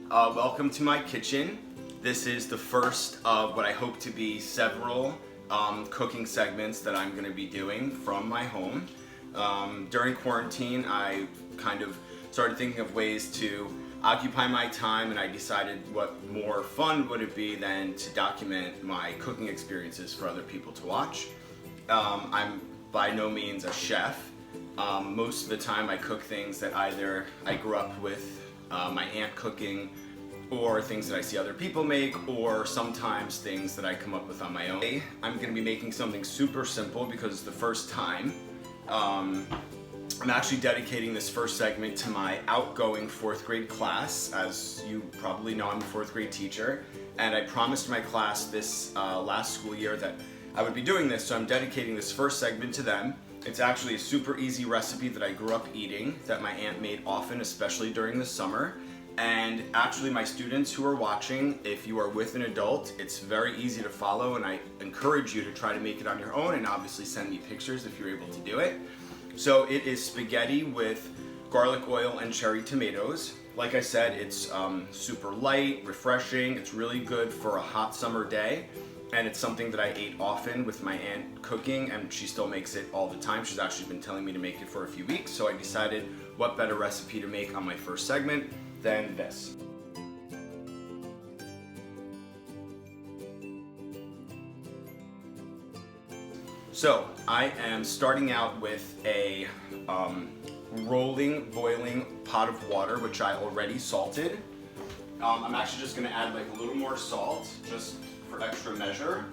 Welcome to my kitchen. This is the first of what I hope to be several cooking segments that I'm going to be doing from my home. During quarantine, I kind of started thinking of ways to occupy my time, and I decided what more fun would it be than to document my cooking experiences for other people to watch. I'm by no means a chef. Most of the time I cook things that either I grew up with my aunt cooking, or things that I see other people make, or sometimes things that I come up with on my own. Today, I'm going to be making something super simple because it's the first time. I'm actually dedicating this first segment to my outgoing 4th grade class. As you probably know, I'm a 4th grade teacher, and I promised my class this last school year that I would be doing this, so I'm dedicating this first segment to them. It's actually a super easy recipe that I grew up eating, that my aunt made often, especially during the summer. And actually, my students who are watching, if you are with an adult, it's very easy to follow, and I encourage you to try to make it on your own, and obviously send me pictures if you're able to do it. So it is spaghetti with garlic oil and cherry tomatoes. Like I said, it's super light, refreshing. It's really good for a hot summer day, and it's something that I ate often with my aunt cooking, and she still makes it all the time. She's actually been telling me to make it for a few weeks, so I decided what better recipe to make on my first segment than this. So I am starting out with a rolling, boiling pot of water, which I already salted. I'm actually just gonna add like a little more salt, just for extra measure.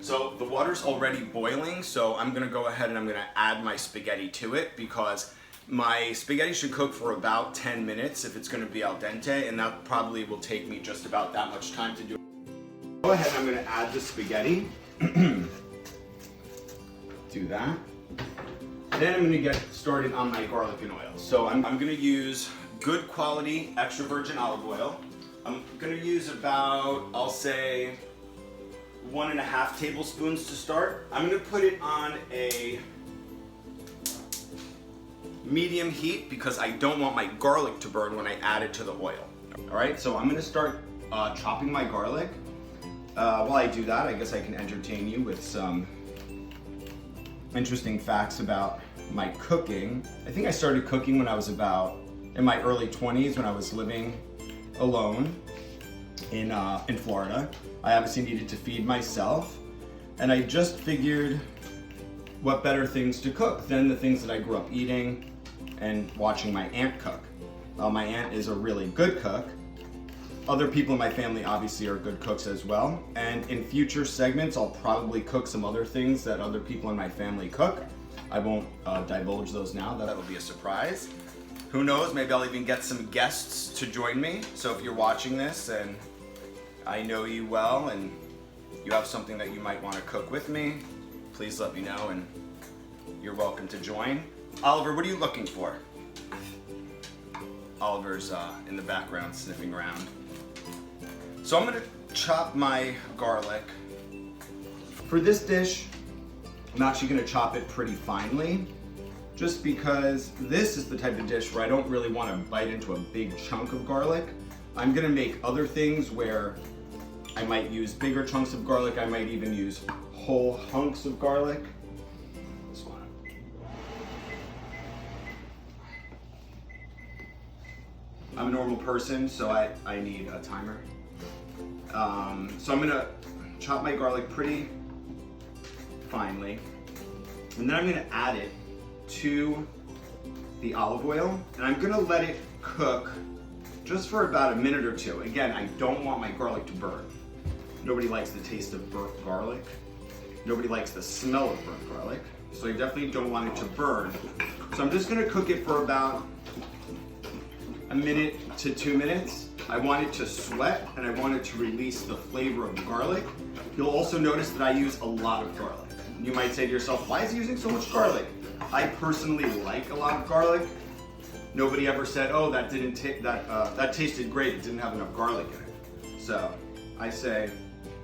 So the water's already boiling, so I'm gonna go ahead and I'm gonna add my spaghetti to it, because my spaghetti should cook for about 10 minutes if it's going to be al dente, and that probably will take me just about that much time to do. Go ahead, I'm going to add the spaghetti. Do that. Then I'm going to get started on my garlic and oil. So I'm going to use good quality extra virgin olive oil. I'm going to use about, I'll say, 1.5 tablespoons to start. I'm going to put it on a medium heat because I don't want my garlic to burn when I add it to the oil. Alright, so I'm going to start chopping my garlic. While I do that, I guess I can entertain you with some interesting facts about my cooking. I think I started cooking when I was about in my early 20s, when I was living alone in Florida. I obviously needed to feed myself, and I just figured what better things to cook than the things that I grew up eating and watching my aunt cook. My aunt is a really good cook. Other people in my family obviously are good cooks as well. And in future segments, I'll probably cook some other things that other people in my family cook. I won't divulge those now, that'll be a surprise. Who knows, maybe I'll even get some guests to join me. So if you're watching this and I know you well and you have something that you might want to cook with me, please let me know and you're welcome to join. Oliver, what are you looking for? Oliver's in the background sniffing around. So I'm gonna chop my garlic. For this dish, I'm actually gonna chop it pretty finely, just because this is the type of dish where I don't really want to bite into a big chunk of garlic. I'm gonna make other things where I might use bigger chunks of garlic. I might even use whole hunks of garlic. This one. I'm a normal person, so I need a timer. So I'm gonna chop my garlic pretty finely, and then I'm gonna add it to the olive oil, and I'm gonna let it cook just for about a minute or two. Again, I don't want my garlic to burn. Nobody likes the taste of burnt garlic. Nobody likes the smell of burnt garlic, so I definitely don't want it to burn. So I'm just gonna cook it for about a minute to 2 minutes. I want it to sweat, and I want it to release the flavor of the garlic. You'll also notice that I use a lot of garlic. You might say to yourself, why is he using so much garlic? I personally like a lot of garlic. Nobody ever said, oh, that tasted great, it didn't have enough garlic in it. So I say,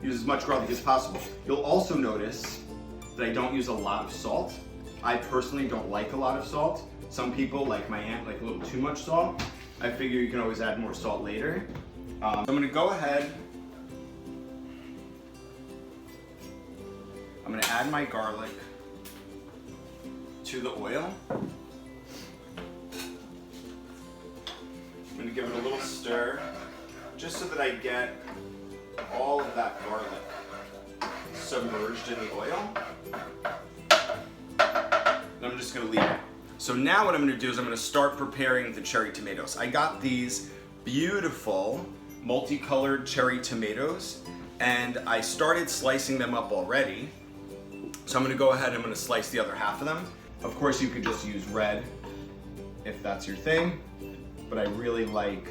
use as much garlic as possible. You'll also notice that I don't use a lot of salt. I personally don't like a lot of salt. Some people, like my aunt, like a little too much salt. I figure you can always add more salt later. I'm gonna go ahead. I'm gonna add my garlic to the oil. I'm gonna give it a little stir, just so that I get all of that garlic submerged in the oil. And I'm just gonna leave it. So now what I'm gonna do is I'm gonna start preparing the cherry tomatoes. I got these beautiful multicolored cherry tomatoes and I started slicing them up already. So I'm gonna go ahead and I'm gonna slice the other half of them. Of course you could just use red if that's your thing, but I really like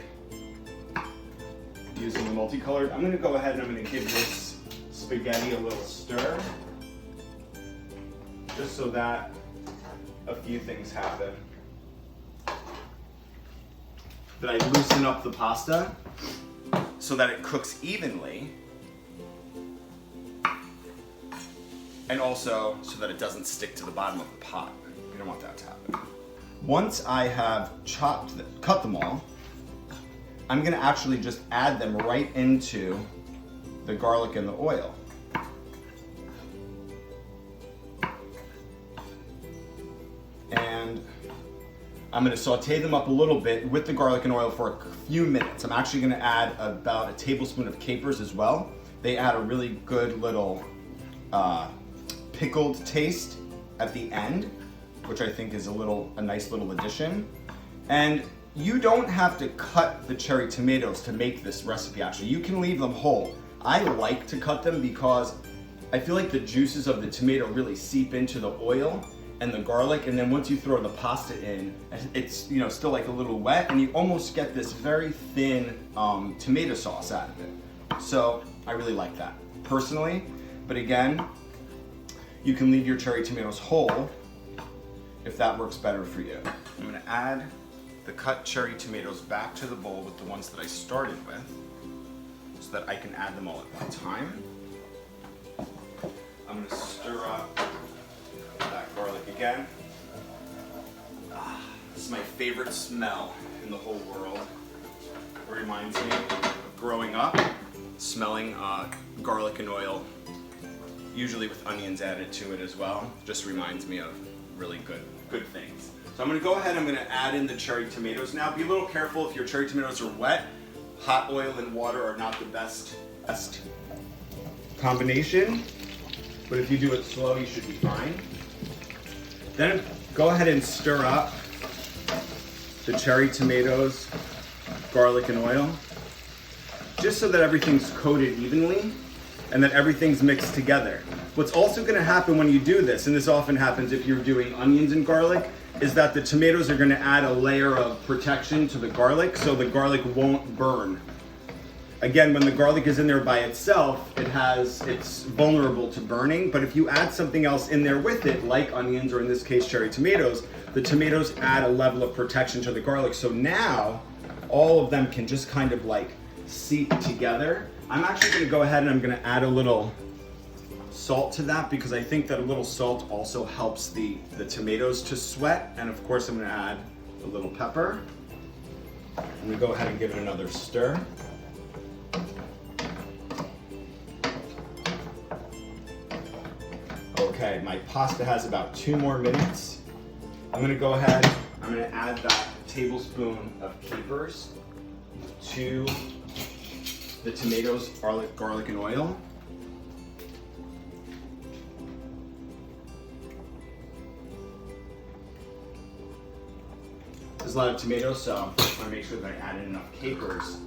using the multicolored. I'm gonna go ahead and I'm gonna give this spaghetti a little stir, just so that a few things happen. That I loosen up the pasta so that it cooks evenly, and also so that it doesn't stick to the bottom of the pot. You don't want that to happen. Once I have cut them all, I'm gonna actually just add them right into the garlic and the oil. And I'm gonna saute them up a little bit with the garlic and oil for a few minutes. I'm actually gonna add about a tablespoon of capers as well. They add a really good little pickled taste at the end, which I think is a nice little addition. And you don't have to cut the cherry tomatoes to make this recipe actually. You can leave them whole. I like to cut them because I feel like the juices of the tomato really seep into the oil and the garlic, and then once you throw the pasta in, it's still like a little wet, and you almost get this very thin tomato sauce out of it. So I really like that personally, but again, you can leave your cherry tomatoes whole if that works better for you. I'm gonna add the cut cherry tomatoes back to the bowl with the ones that I started with, so that I can add them all at one time. I'm gonna stir up that garlic again. This is my favorite smell in the whole world. It reminds me of growing up, smelling garlic and oil, usually with onions added to it as well. Just reminds me of really good things. So I'm gonna go ahead, I'm gonna add in the cherry tomatoes. Now be a little careful if your cherry tomatoes are wet. Hot oil and water are not the best combination, but if you do it slow, you should be fine. Then go ahead and stir up the cherry tomatoes, garlic and oil, just so that everything's coated evenly and that everything's mixed together. What's also gonna happen when you do this, and this often happens if you're doing onions and garlic, is that the tomatoes are gonna add a layer of protection to the garlic so the garlic won't burn. Again, when the garlic is in there by itself, it's vulnerable to burning, but if you add something else in there with it, like onions or in this case cherry tomatoes, the tomatoes add a level of protection to the garlic. So now all of them can just kind of like seep together. I'm actually gonna go ahead and I'm gonna add a little salt to that because I think that a little salt also helps the tomatoes to sweat. And of course I'm gonna add a little pepper. I'm gonna go ahead and give it another stir. Okay, my pasta has about 2 more minutes. I'm gonna go ahead, I'm gonna add that tablespoon of capers to the tomatoes, garlic and oil. There's a lot of tomatoes, so I want to make sure that I add in enough capers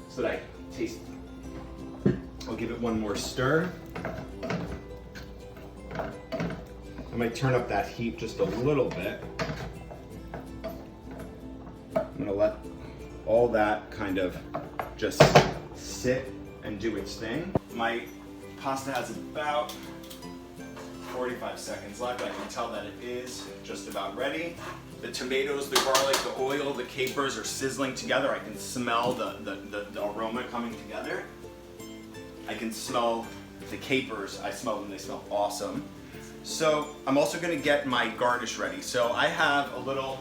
so that I taste. I'll give it one more stir. I might turn up that heat just a little bit. I'm gonna let all that kind of just sit and do its thing. My pasta has about 45 seconds left. I can tell that it is just about ready. The tomatoes, the garlic, the oil, the capers are sizzling together. I can smell the aroma coming together. I can smell the capers. I smell them, they smell awesome. So I'm also gonna get my garnish ready. So I have a little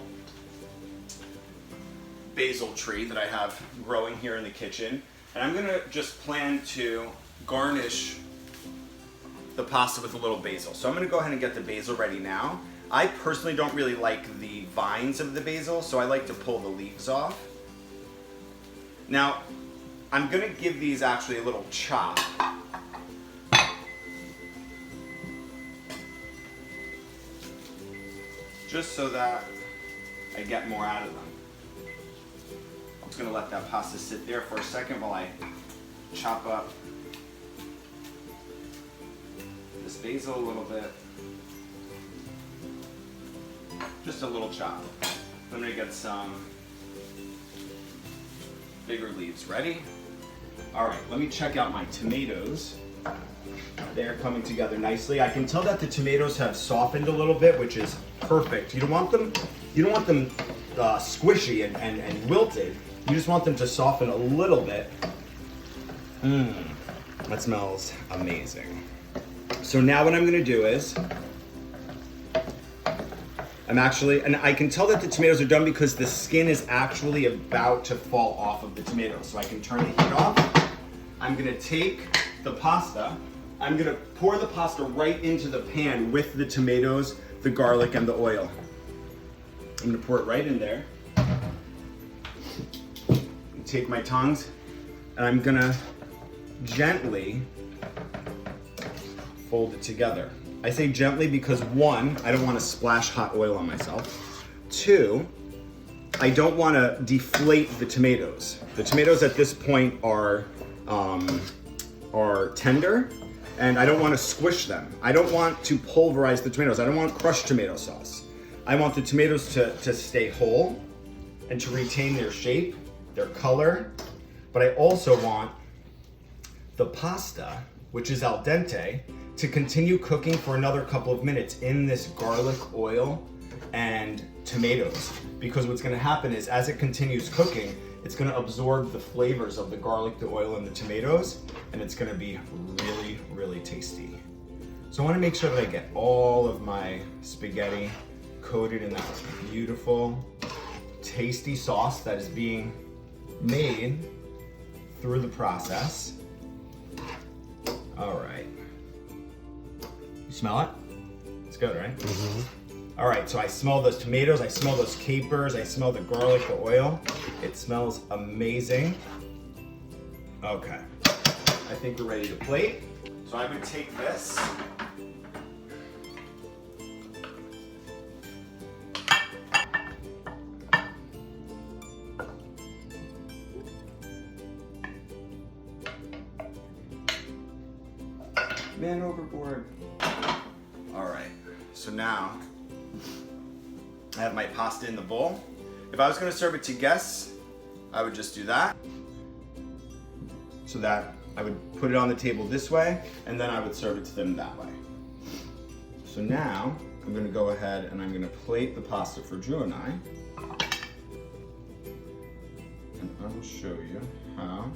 basil tree that I have growing here in the kitchen. And I'm gonna just plan to garnish the pasta with a little basil. So I'm gonna go ahead and get the basil ready now. I personally don't really like the vines of the basil, so I like to pull the leaves off. Now, I'm gonna give these actually a little chop. Just so that I get more out of them. I'm just gonna let that pasta sit there for a second while I chop up this basil a little bit. Just a little chop. I'm gonna get some bigger leaves ready. All right, let me check out my tomatoes. They're coming together nicely. I can tell that the tomatoes have softened a little bit, which is perfect. You don't want them squishy and wilted. You just want them to soften a little bit. That smells amazing. So now what I'm gonna do is, and I can tell that the tomatoes are done because the skin is actually about to fall off of the tomatoes. So I can turn the heat off. I'm gonna take the pasta, I'm gonna pour the pasta right into the pan with the tomatoes, the garlic, and the oil. I'm gonna pour it right in there. Take my tongs, and I'm gonna gently fold it together. I say gently because one, I don't wanna splash hot oil on myself. Two, I don't wanna deflate the tomatoes. The tomatoes at this point are tender, and I don't want to squish them. I don't want to pulverize the tomatoes. I don't want crushed tomato sauce. I want the tomatoes to stay whole and to retain their shape, their color, but I also want the pasta, which is al dente, to continue cooking for another couple of minutes in this garlic oil and tomatoes. Because what's gonna happen is as it continues cooking, it's gonna absorb the flavors of the garlic, the oil, and the tomatoes, and it's gonna be really, really tasty. So I wanna make sure that I get all of my spaghetti coated in that beautiful, tasty sauce that is being made through the process. All right. You smell it? It's good, right? Mm-hmm. All right, so I smell those tomatoes, I smell those capers, I smell the garlic, the oil. It smells amazing. Okay, I think we're ready to plate. So I would take this. Man overboard. All right, so now I have my pasta in the bowl. If I was gonna serve it to guests, I would just do that. So that I would put it on the table this way, and then I would serve it to them that way. So now, I'm gonna go ahead and I'm gonna plate the pasta for Drew and I. And I will show you how.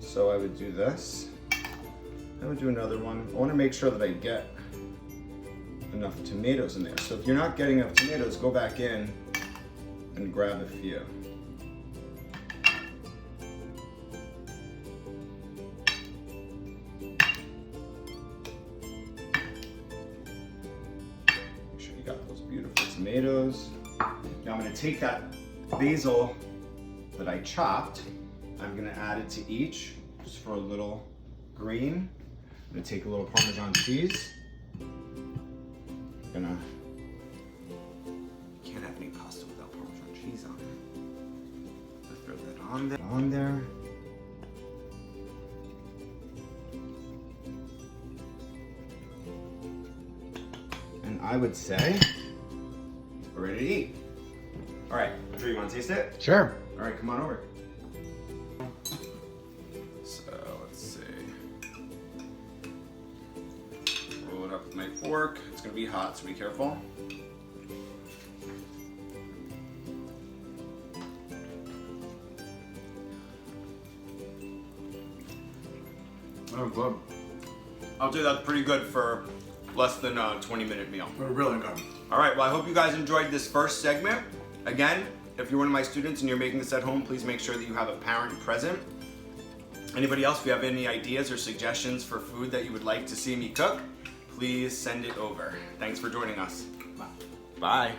So I would do this. I would do another one. I wanna make sure that I get enough tomatoes in there. So if you're not getting enough tomatoes, go back in and grab a few. Make sure you got those beautiful tomatoes. Now I'm gonna take that basil that I chopped, I'm gonna add it to each, just for a little green. I'm gonna take a little Parmesan cheese. Can't have any pasta without Parmesan cheese on it. I'll throw that on there. And I would say we're ready to eat. All right, Drew, you want to taste it? Sure. All right, come on over. So let's see. Roll it up with my fork. It's gonna be hot, so be careful. Oh, good. I'll say that's pretty good for less than a 20-minute meal. They're really good. All right, well, I hope you guys enjoyed this first segment. Again, If you're one of my students and you're making this at home, please make sure that you have a parent present. Anybody else, if you have any ideas or suggestions for food that you would like to see me cook, please send it over. Thanks for joining us. Bye.